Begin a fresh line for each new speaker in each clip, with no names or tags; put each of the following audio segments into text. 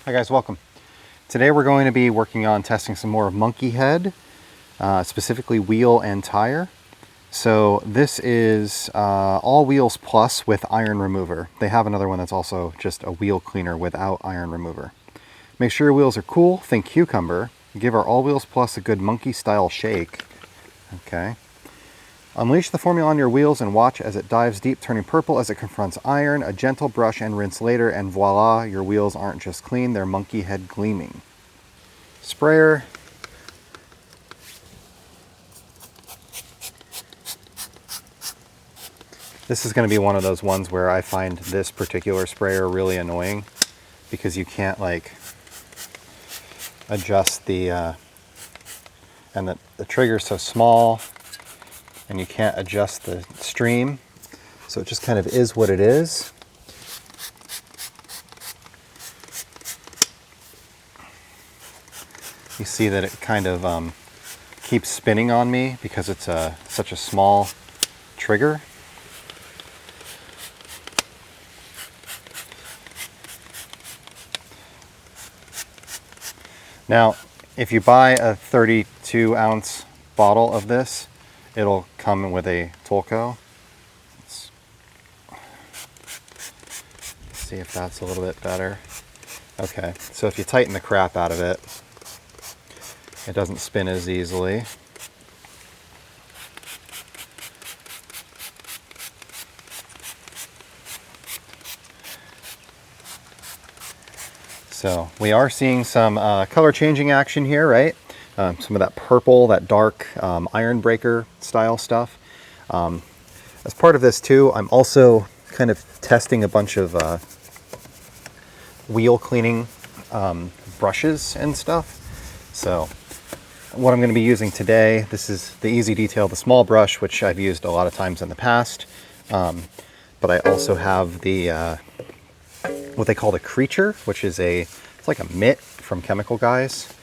Hi guys, welcome. Today we're going to be working on testing some more of MNKY Head, specifically wheel and tire. So this is all wheels plus with iron remover. They have another one that's also just a wheel cleaner without iron remover. Make sure your wheels are cool, think cucumber. Give our all wheels plus a good MNKY style shake. Okay. Unleash the formula on your wheels and watch as it dives deep, turning purple as it confronts iron. A gentle brush and rinse later, and voila, your wheels aren't just clean, they're MNKY Head gleaming. Sprayer. This is going to be one of those ones where I find this particular sprayer really annoying because you can't like adjust the and the trigger's so small and you can't adjust the stream, so it just kind of is what it is. You see that it kind of keeps spinning on me because it's such a small trigger. Now, if you buy a 32-ounce bottle of this, it'll come with a Tolco. Let's see if that's a little bit better. Okay, so if you tighten the crap out of it, it doesn't spin as easily. So we are seeing some color changing action here, right? Some of that purple, that dark iron breaker style stuff. As part of this too, I'm also kind of testing a bunch of wheel cleaning brushes and stuff. So what I'm going to be using today, this is the Easy Detail, the small brush, which I've used a lot of times in the past. But I also have the what they call the Creature, which is it's like a mitt from Chemical Guys.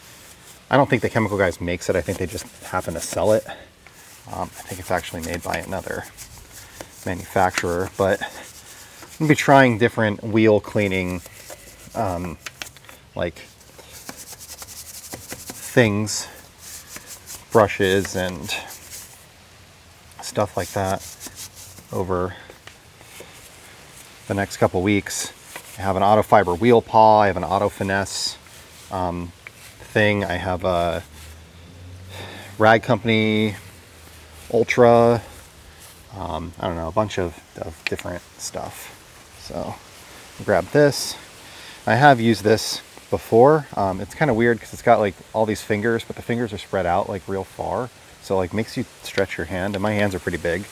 I don't think the Chemical Guys makes it. I think they just happen to sell it. I think it's actually made by another manufacturer, but I'm gonna be trying different wheel cleaning like things, brushes and stuff like that over the next couple weeks. I have an auto fiber wheel paw, I have an auto finesse thing, I have a Rag Company Ultra, I don't know, a bunch of different stuff. So I'll grab this. I have used this before. It's kind of weird because it's got like all these fingers, but the fingers are spread out like real far, so like makes you stretch your hand, and my hands are pretty big.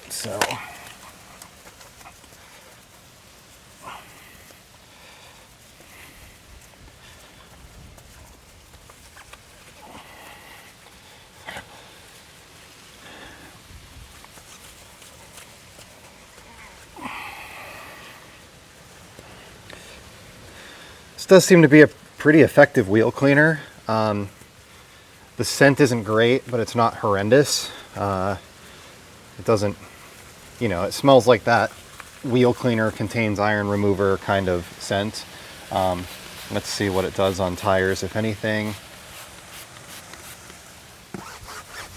So this does seem to be a pretty effective wheel cleaner. The scent isn't great, but it's not horrendous. It doesn't, you know, it smells like that wheel cleaner contains iron remover kind of scent. Let's see what it does on tires, if anything.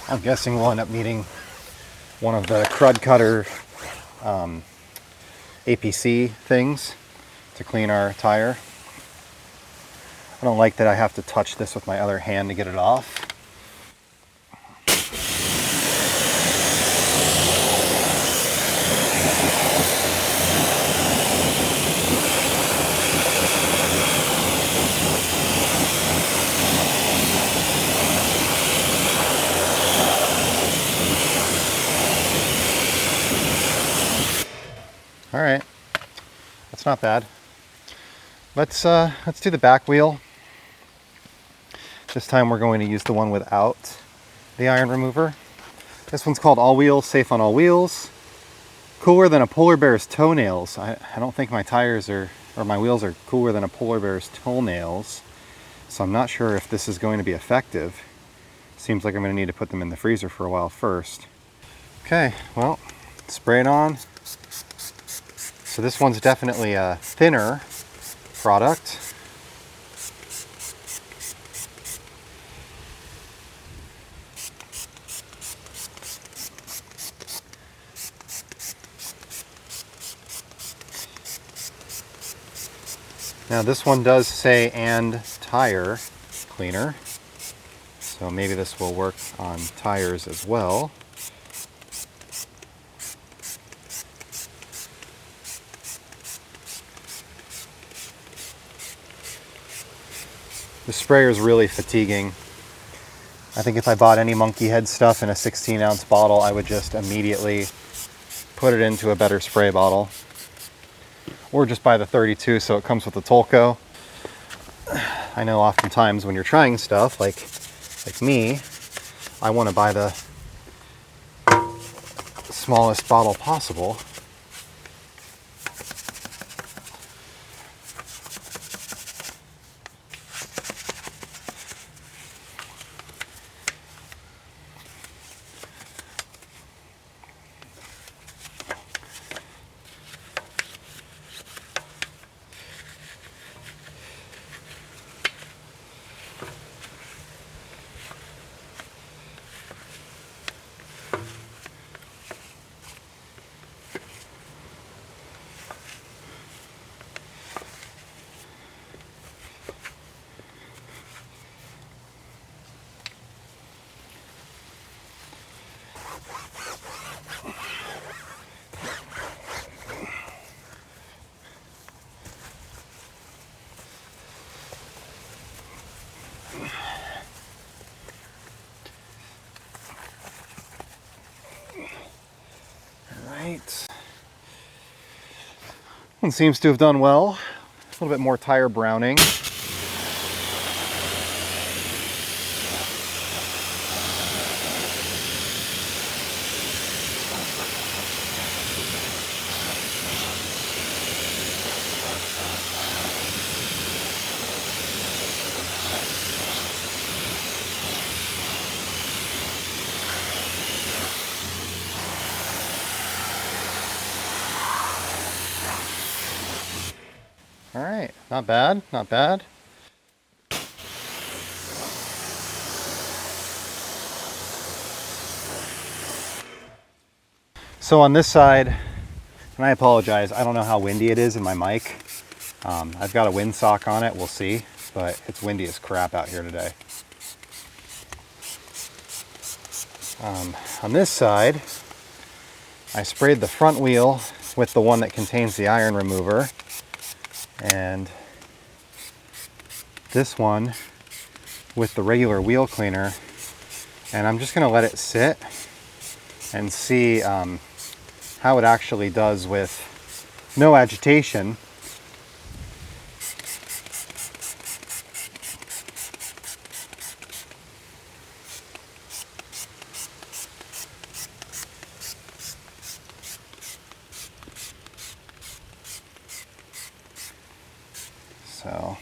I'm guessing we'll end up needing one of the Crud Cutter APC things to clean our tire. I don't like that I have to touch this with my other hand to get it off. All right, that's not bad. Let's do the back wheel. This time we're going to use the one without the iron remover. This one's called All Wheels, safe on all wheels. Cooler than a polar bear's toenails. I don't think my tires or my wheels are cooler than a polar bear's toenails. So I'm not sure if this is going to be effective. Seems like I'm going to need to put them in the freezer for a while first. Okay, well, spray it on. so this one's definitely a thinner product. Now this one does say "and tire cleaner," so maybe this will work on tires as well. The sprayer is really fatiguing. I think if I bought any MNKY Head stuff in a 16-ounce bottle, I would just immediately put it into a better spray bottle. Or just buy the 32 so it comes with the Tolco. I know oftentimes when you're trying stuff, like me, I want to buy the smallest bottle possible. One seems to have done well. A little bit more tire browning. All right, not bad, not bad. So on this side, and I apologize, I don't know how windy it is in my mic. I've got a windsock on it, we'll see, but it's windy as crap out here today. On this side, I sprayed the front wheel with the one that contains the iron remover, and this one with the regular wheel cleaner, and I'm just going to let it sit and see how it actually does with no agitation. So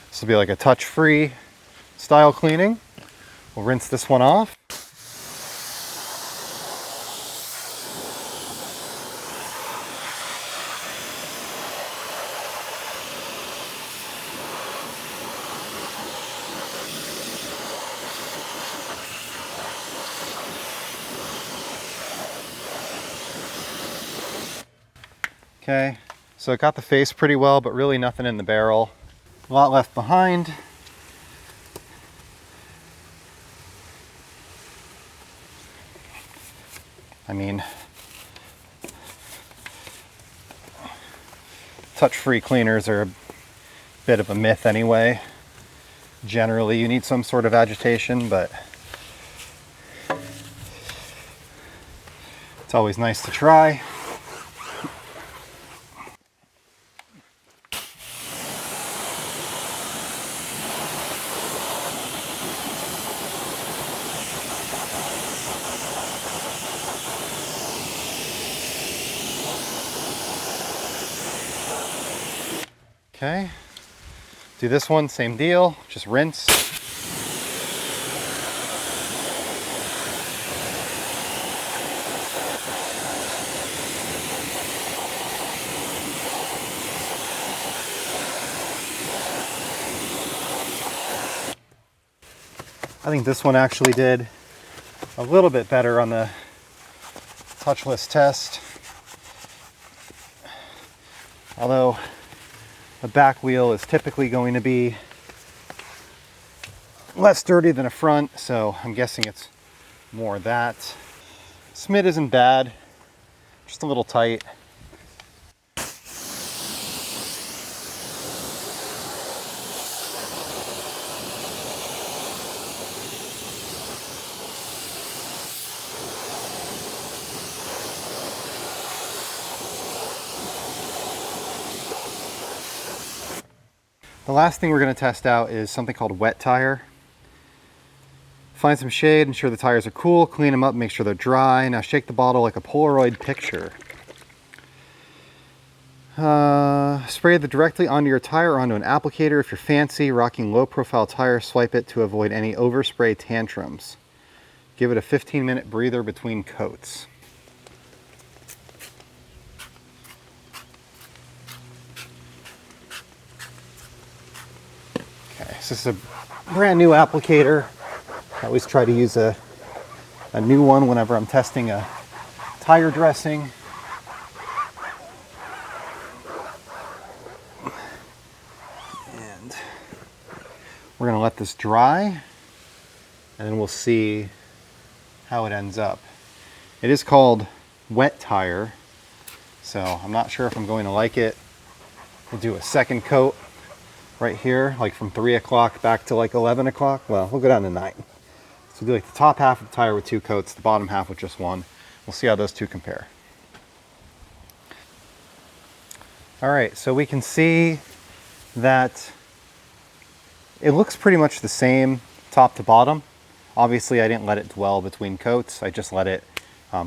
this will be like a touch-free style cleaning. We'll rinse this one off. Okay, so it got the face pretty well, but really nothing in the barrel. A lot left behind. I mean, touch-free cleaners are a bit of a myth anyway. Generally, you need some sort of agitation, but it's always nice to try. Okay, do this one, same deal, just rinse. I think this one actually did a little bit better on the touchless test. Although the back wheel is typically going to be less dirty than a front, so I'm guessing it's more that. Mitt isn't bad, just a little tight. The last thing we're going to test out is something called wet tire. Find some shade, ensure the tires are cool, clean them up, make sure they're dry. Now shake the bottle like a Polaroid picture. Spray it directly onto your tire or onto an applicator. If you're fancy, rocking low profile tires, swipe it to avoid any overspray tantrums. Give it a 15-minute breather between coats. Okay, so this is a brand new applicator. I always try to use a new one whenever I'm testing a tire dressing. And we're going to let this dry, and then we'll see how it ends up. It is called wet tire, so I'm not sure if I'm going to like it. We'll do a second coat right here, like from 3 o'clock back to like 11 o'clock. Well, we'll go down to 9. So we'll do like the top half of the tire with 2 coats, the bottom half with just 1. We'll see how those two compare. All right, so we can see that it looks pretty much the same top to bottom. Obviously, I didn't let it dwell between coats. I just let it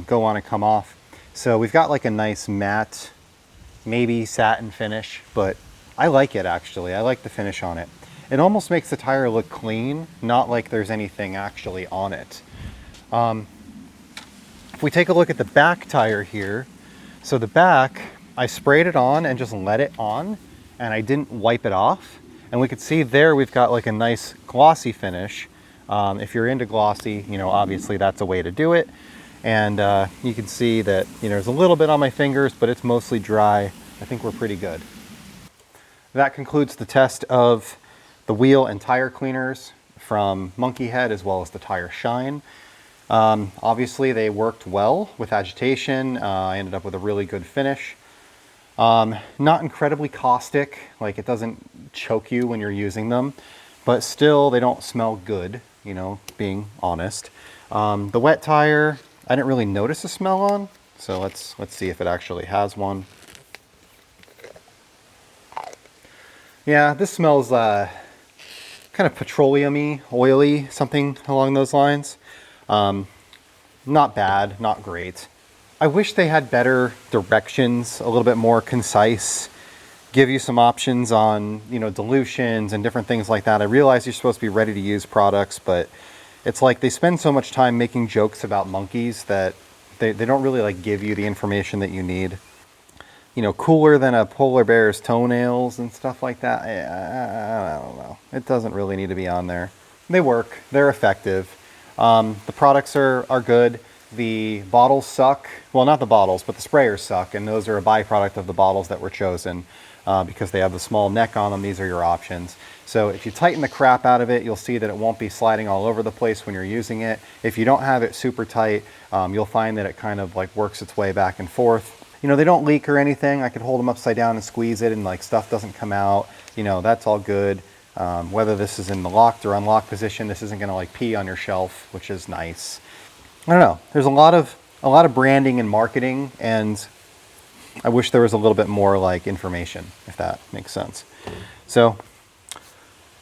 go on and come off. So we've got like a nice matte, maybe satin finish, but I like it actually. I like the finish on it. It almost makes the tire look clean, not like there's anything actually on it. If we take a look at the back tire here, so the back, I sprayed it on and just let it on, and I didn't wipe it off. And we could see there we've got like a nice glossy finish. If you're into glossy, you know, obviously that's a way to do it. And you can see that, you know, there's a little bit on my fingers, but it's mostly dry. I think we're pretty good. That concludes the test of the wheel and tire cleaners from MNKY Head as well as the Tire Shine. Obviously they worked well with agitation. I ended up with a really good finish. Not incredibly caustic, like it doesn't choke you when you're using them, but still they don't smell good, you know, being honest. The wet tire, I didn't really notice a smell on, so let's see if it actually has one. Yeah, this smells kind of petroleum-y, oily, something along those lines. Not bad, not great. I wish they had better directions, a little bit more concise, give you some options on, you know, dilutions and different things like that. I realize you're supposed to be ready to use products, but it's like they spend so much time making jokes about monkeys that they don't really like give you the information that you need. You know, cooler than a polar bear's toenails and stuff like that. I don't know. It doesn't really need to be on there. They work. They're effective. The products are good. The bottles suck. Well, not the bottles, but the sprayers suck. And those are a byproduct of the bottles that were chosen because they have the small neck on them. These are your options. So if you tighten the crap out of it, you'll see that it won't be sliding all over the place when you're using it. If you don't have it super tight, you'll find that it kind of like works its way back and forth. You know, they don't leak or anything. I could hold them upside down and squeeze it and like stuff doesn't come out. You know, that's all good. Whether this is in the locked or unlocked position, this isn't gonna like pee on your shelf, which is nice. I don't know. There's a lot of branding and marketing, and I wish there was a little bit more like information, if that makes sense. So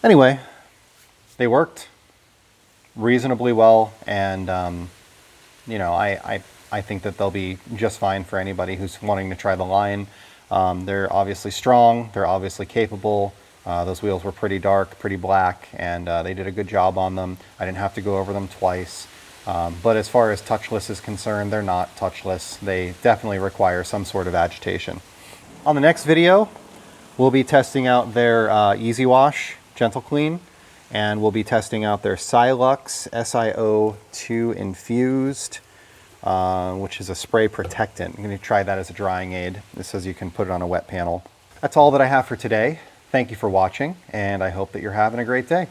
anyway, they worked reasonably well, and you know, I think that they'll be just fine for anybody who's wanting to try the line. They're obviously strong, they're obviously capable. Those wheels were pretty dark, pretty black, and they did a good job on them. I didn't have to go over them twice. But as far as touchless is concerned, they're not touchless. They definitely require some sort of agitation. On the next video, we'll be testing out their Easy Wash Gentle Clean, And we'll be testing out their Silux SiO2 infused, which is a spray protectant. I'm going to try that as a drying aid. This says you can put it on a wet panel. That's all that I have for today. Thank you for watching, and I hope that you're having a great day.